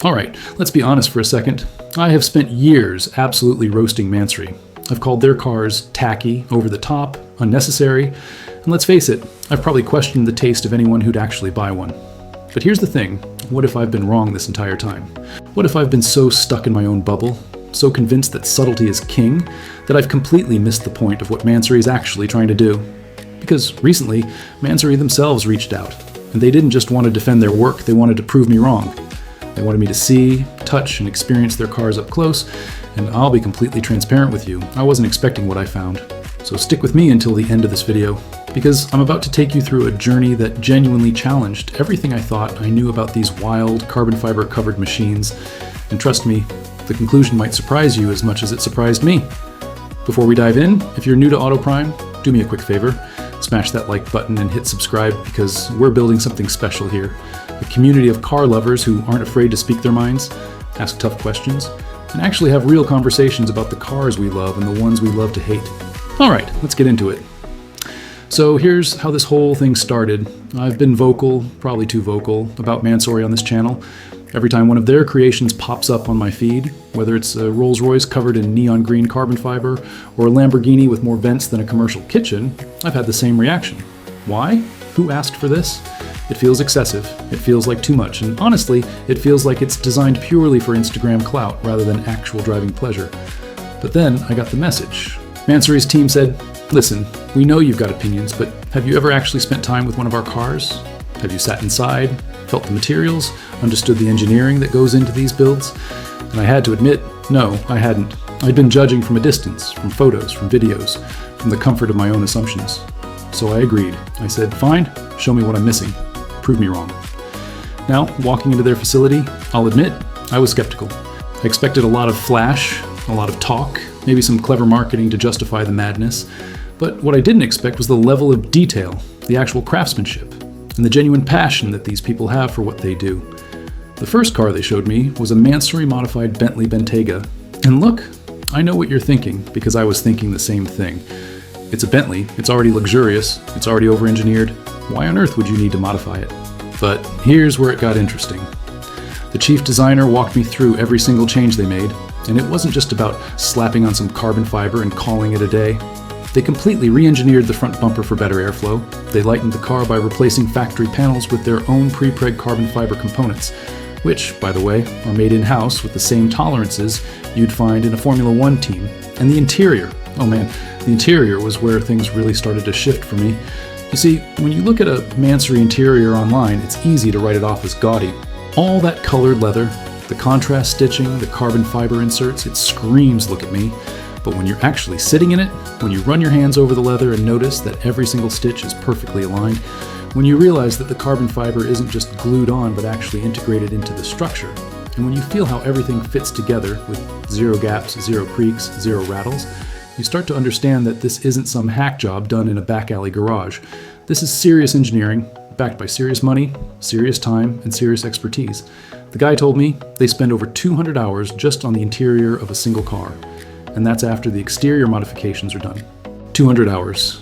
Alright, let's be honest for a second. I have spent years absolutely roasting Mansory. I've called their cars tacky, over the top, unnecessary, and let's face it, I've probably questioned the taste of anyone who'd actually buy one. But here's the thing, what if I've been wrong this entire time? What if I've been so stuck in my own bubble, so convinced that subtlety is king, that I've completely missed the point of what Mansory is actually trying to do? Because recently, Mansory themselves reached out, and they didn't just want to defend their work, they wanted to prove me wrong. They wanted me to see, touch, and experience their cars up close, and I'll be completely transparent with you. I wasn't expecting what I found. So stick with me until the end of this video, because I'm about to take you through a journey that genuinely challenged everything I thought I knew about these wild, carbon fiber covered machines. And trust me, the conclusion might surprise you as much as it surprised me. Before we dive in, if you're new to Auto Prime, do me a quick favor. Smash that like button and hit subscribe, because we're building something special here. A community of car lovers who aren't afraid to speak their minds, ask tough questions, and actually have real conversations about the cars we love and the ones we love to hate. Alright, let's get into it. So here's how this whole thing started. I've been vocal, probably too vocal, about Mansory on this channel. Every time one of their creations pops up on my feed, whether it's a Rolls-Royce covered in neon green carbon fiber, or a Lamborghini with more vents than a commercial kitchen, I've had the same reaction. Why? Who asked for this? It feels excessive, it feels like too much, and honestly, it feels like it's designed purely for Instagram clout rather than actual driving pleasure. But then I got the message. Mansory's team said, "Listen, we know you've got opinions, but have you ever actually spent time with one of our cars? Have you sat inside, felt the materials, understood the engineering that goes into these builds?" And I had to admit, no, I hadn't. I'd been judging from a distance, from photos, from videos, from the comfort of my own assumptions. So I agreed. I said, fine, show me what I'm missing. Prove me wrong. Now, walking into their facility, I'll admit, I was skeptical. I expected a lot of flash, a lot of talk, maybe some clever marketing to justify the madness. But what I didn't expect was the level of detail, the actual craftsmanship, and the genuine passion that these people have for what they do. The first car they showed me was a Mansory modified Bentley Bentayga. And look, I know what you're thinking, because I was thinking the same thing. It's a Bentley, it's already luxurious, it's already over-engineered. Why on earth would you need to modify it? But here's where it got interesting. The chief designer walked me through every single change they made, and it wasn't just about slapping on some carbon fiber and calling it a day. They completely re-engineered the front bumper for better airflow. They lightened the car by replacing factory panels with their own pre-preg carbon fiber components, which, by the way, are made in-house with the same tolerances you'd find in a Formula One team. And the interior, oh man, the interior was where things really started to shift for me. You see, when you look at a Mansory interior online, it's easy to write it off as gaudy. All that colored leather, the contrast stitching, the carbon fiber inserts, it screams look at me. But when you're actually sitting in it, when you run your hands over the leather and notice that every single stitch is perfectly aligned, when you realize that the carbon fiber isn't just glued on but actually integrated into the structure, and when you feel how everything fits together with zero gaps, zero creaks, zero rattles, you start to understand that this isn't some hack job done in a back alley garage. This is serious engineering, backed by serious money, serious time, and serious expertise. The guy told me they spend over 200 hours just on the interior of a single car, and that's after the exterior modifications are done. 200 hours.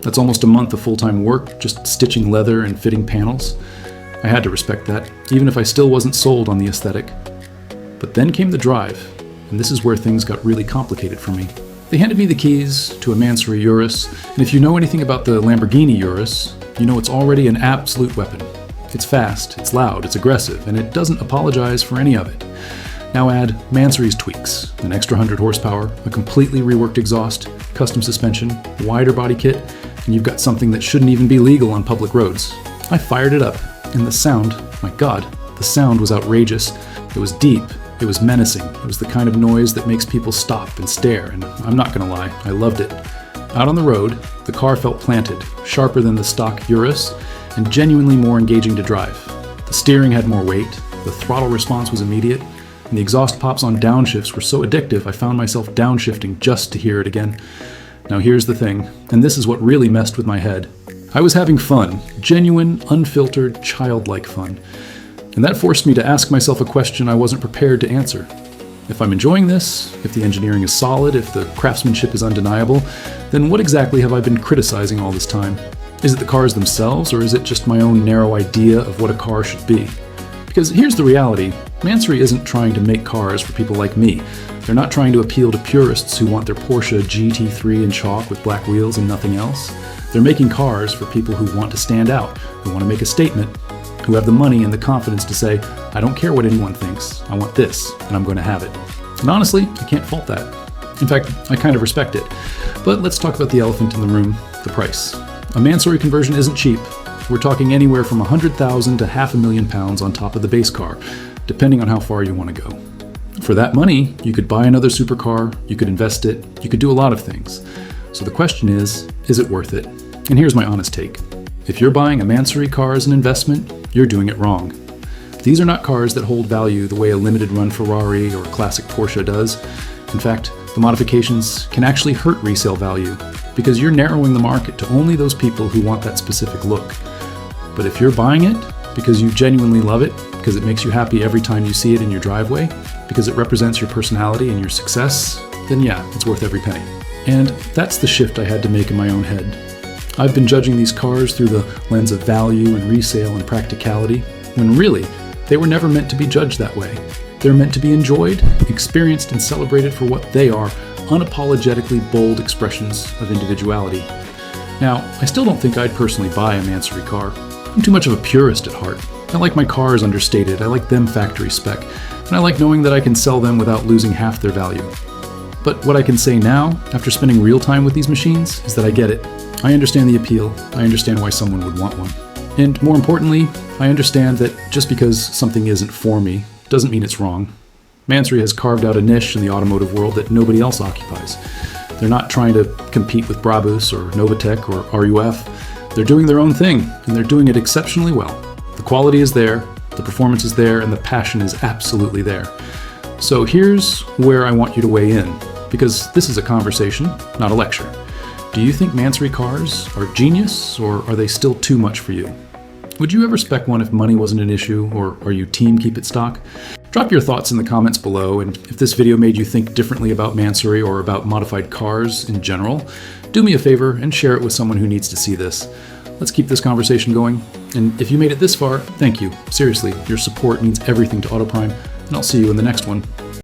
That's almost a month of full-time work, just stitching leather and fitting panels. I had to respect that, even if I still wasn't sold on the aesthetic. But then came the drive, and this is where things got really complicated for me. They handed me the keys to a Mansory Urus, and if you know anything about the Lamborghini Urus, you know it's already an absolute weapon. It's fast, it's loud, it's aggressive, and it doesn't apologize for any of it. Now add Mansory's tweaks, an extra 100 horsepower, a completely reworked exhaust, custom suspension, wider body kit, and you've got something that shouldn't even be legal on public roads. I fired it up, and the sound, my God, the sound was outrageous. It was deep. It was menacing. It was the kind of noise that makes people stop and stare, and I'm not gonna lie, I loved it. Out on the road, the car felt planted, sharper than the stock Urus, and genuinely more engaging to drive. The steering had more weight, the throttle response was immediate, and the exhaust pops on downshifts were so addictive I found myself downshifting just to hear it again. Now here's the thing, and this is what really messed with my head. I was having fun, genuine, unfiltered, childlike fun. And that forced me to ask myself a question I wasn't prepared to answer. If I'm enjoying this, if the engineering is solid, if the craftsmanship is undeniable, then what exactly have I been criticizing all this time? Is it the cars themselves, or is it just my own narrow idea of what a car should be? Because here's the reality, Mansory isn't trying to make cars for people like me. They're not trying to appeal to purists who want their Porsche GT3 in chalk with black wheels and nothing else. They're making cars for people who want to stand out, who want to make a statement, who have the money and the confidence to say, I don't care what anyone thinks, I want this, and I'm going to have it. And honestly, I can't fault that. In fact, I kind of respect it. But let's talk about the elephant in the room, the price. A Mansory conversion isn't cheap. We're talking anywhere from $100,000 to £500,000 on top of the base car, depending on how far you want to go. For that money, you could buy another supercar, you could invest it, you could do a lot of things. So the question is it worth it? And here's my honest take. If you're buying a Mansory car as an investment, you're doing it wrong. These are not cars that hold value the way a limited run Ferrari or classic Porsche does. In fact, the modifications can actually hurt resale value because you're narrowing the market to only those people who want that specific look. But if you're buying it because you genuinely love it, because it makes you happy every time you see it in your driveway, because it represents your personality and your success, then yeah, it's worth every penny. And that's the shift I had to make in my own head. I've been judging these cars through the lens of value and resale and practicality, when really, they were never meant to be judged that way. They're meant to be enjoyed, experienced, and celebrated for what they are, unapologetically bold expressions of individuality. Now, I still don't think I'd personally buy a Mansory car. I'm too much of a purist at heart. I like my cars understated, I like them factory spec, and I like knowing that I can sell them without losing half their value. But what I can say now, after spending real time with these machines, is that I get it. I understand the appeal, I understand why someone would want one. And more importantly, I understand that just because something isn't for me, doesn't mean it's wrong. Mansory has carved out a niche in the automotive world that nobody else occupies. They're not trying to compete with Brabus or Novatec or RUF. They're doing their own thing, and they're doing it exceptionally well. The quality is there, the performance is there, and the passion is absolutely there. So here's where I want you to weigh in, because this is a conversation, not a lecture. Do you think Mansory cars are genius, or are they still too much for you? Would you ever spec one if money wasn't an issue, or are you team keep it stock? Drop your thoughts in the comments below, and if this video made you think differently about Mansory or about modified cars in general, do me a favor and share it with someone who needs to see this. Let's keep this conversation going. And if you made it this far, thank you. Seriously, your support means everything to Autoprime, and I'll see you in the next one.